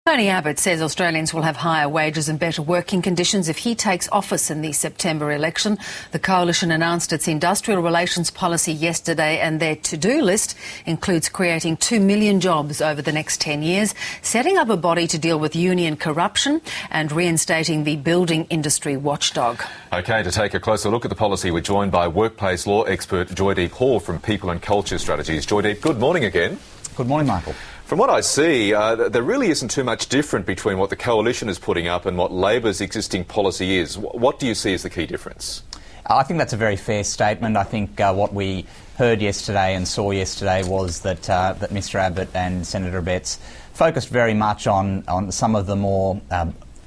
Tony Abbott says Australians will have higher wages and better working conditions if he takes office in the September election. The Coalition announced its industrial relations policy yesterday, and their to-do list includes creating 2 million jobs over the next 10 years, setting up a body to deal with union corruption and reinstating the building industry watchdog. OK, to take a closer look at the policy, we're joined by workplace law expert Joydeep Hor from People and Culture Strategies. Joydeep, good morning again. Good morning, Michael. From what I see, there really isn't too much different between what the Coalition is putting up and what Labor's existing policy is. What do you see as the key difference? I think that's a very fair statement. I think what we heard yesterday and saw yesterday was that Mr Abbott and Senator Abetz focused very much on some of the more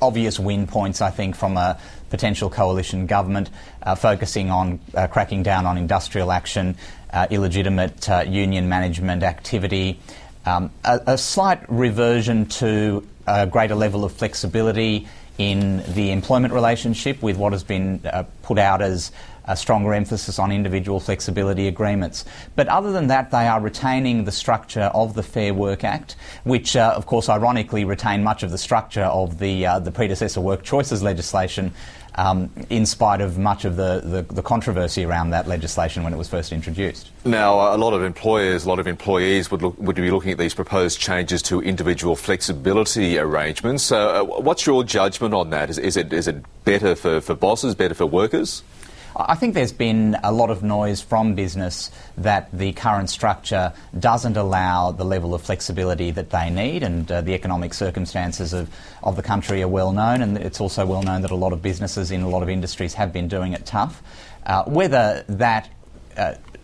obvious win points, I think, from a potential coalition government, focusing on cracking down on industrial action, illegitimate union management activity, a slight reversion to a greater level of flexibility in the employment relationship, with what has been put out as a stronger emphasis on individual flexibility agreements. But other than that, they are retaining the structure of the Fair Work Act, which, of course, ironically retained much of the structure of the predecessor work choices legislation, in spite of much of the controversy around that legislation when it was first introduced. Now, a lot of employers, a lot of employees would be looking at these proposed changes to individual flexibility arrangements. What's your judgment on that? Is it better for bosses, better for workers? I think there's been a lot of noise from business that the current structure doesn't allow the level of flexibility that they need, and the economic circumstances of the country are well known, and it's also well known that a lot of businesses in a lot of industries have been doing it tough. Whether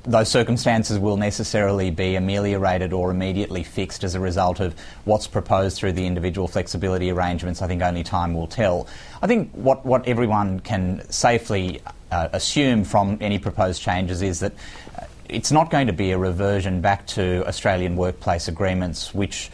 those circumstances will necessarily be ameliorated or immediately fixed as a result of what's proposed through the individual flexibility arrangements, I think only time will tell. I think what everyone can safely assume from any proposed changes is that it's not going to be a reversion back to Australian workplace agreements, which,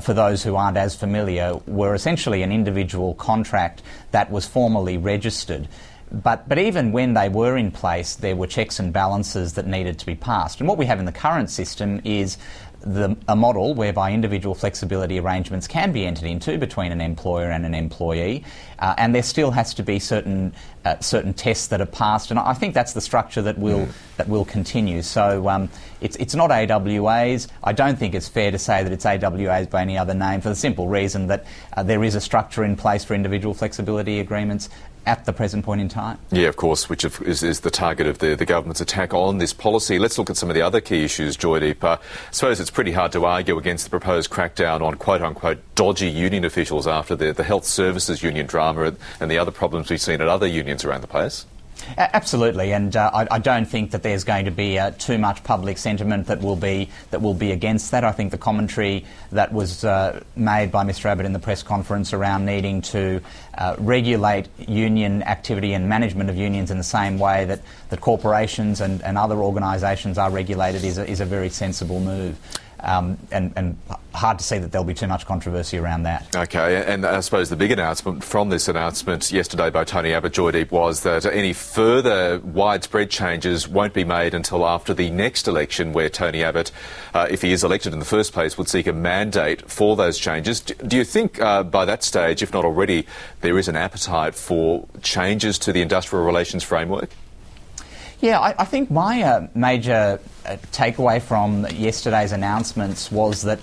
for those who aren't as familiar, were essentially an individual contract that was formally registered. But even when they were in place, there were checks and balances that needed to be passed. And what we have in the current system is a model whereby individual flexibility arrangements can be entered into between an employer and an employee, and there still has to be certain tests that are passed. And I think that's the structure that will continue. So it's not AWAs. I don't think it's fair to say that it's AWAs by any other name, for the simple reason that there is a structure in place for individual flexibility agreements at the present point in time. Yeah, of course, which is the target of the government's attack on this policy. Let's look at some of the other key issues, Joydeep. I suppose it's pretty hard to argue against the proposed crackdown on quote-unquote dodgy union officials after the health services union drama and the other problems we've seen at other unions around the place. Absolutely, and I don't think that there's going to be too much public sentiment that will be against that. I think the commentary that was made by Mr Abbott in the press conference around needing to regulate union activity and management of unions in the same way that corporations and other organisations are regulated is a very sensible move. And hard to see that there'll be too much controversy around that. OK, and I suppose the big announcement from this announcement yesterday by Tony Abbott, Joydeep, was that any further widespread changes won't be made until after the next election, where Tony Abbott, if he is elected in the first place, would seek a mandate for those changes. Do you think by that stage, if not already, there is an appetite for changes to the industrial relations framework? Yeah, I think my major takeaway from yesterday's announcements was that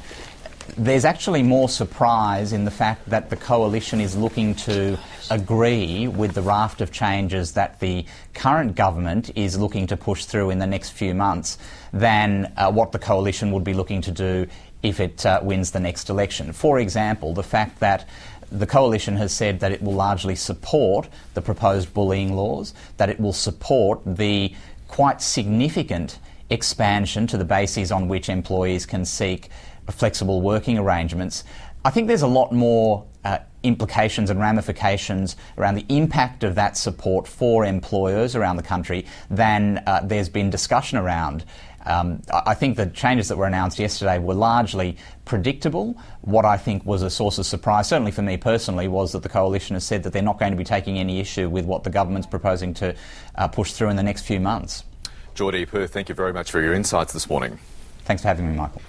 there's actually more surprise in the fact that the Coalition is looking to agree with the raft of changes that the current government is looking to push through in the next few months than what the Coalition would be looking to do if it wins the next election. For example, the fact that the Coalition has said that it will largely support the proposed bullying laws, that it will support the quite significant expansion to the bases on which employees can seek flexible working arrangements. I think there's a lot more implications and ramifications around the impact of that support for employers around the country than there's been discussion around. I think the changes that were announced yesterday were largely predictable. What I think was a source of surprise, certainly for me personally, was that the Coalition has said that they're not going to be taking any issue with what the government's proposing to push through in the next few months. Joydeep Hor, thank you very much for your insights this morning. Thanks for having me, Michael.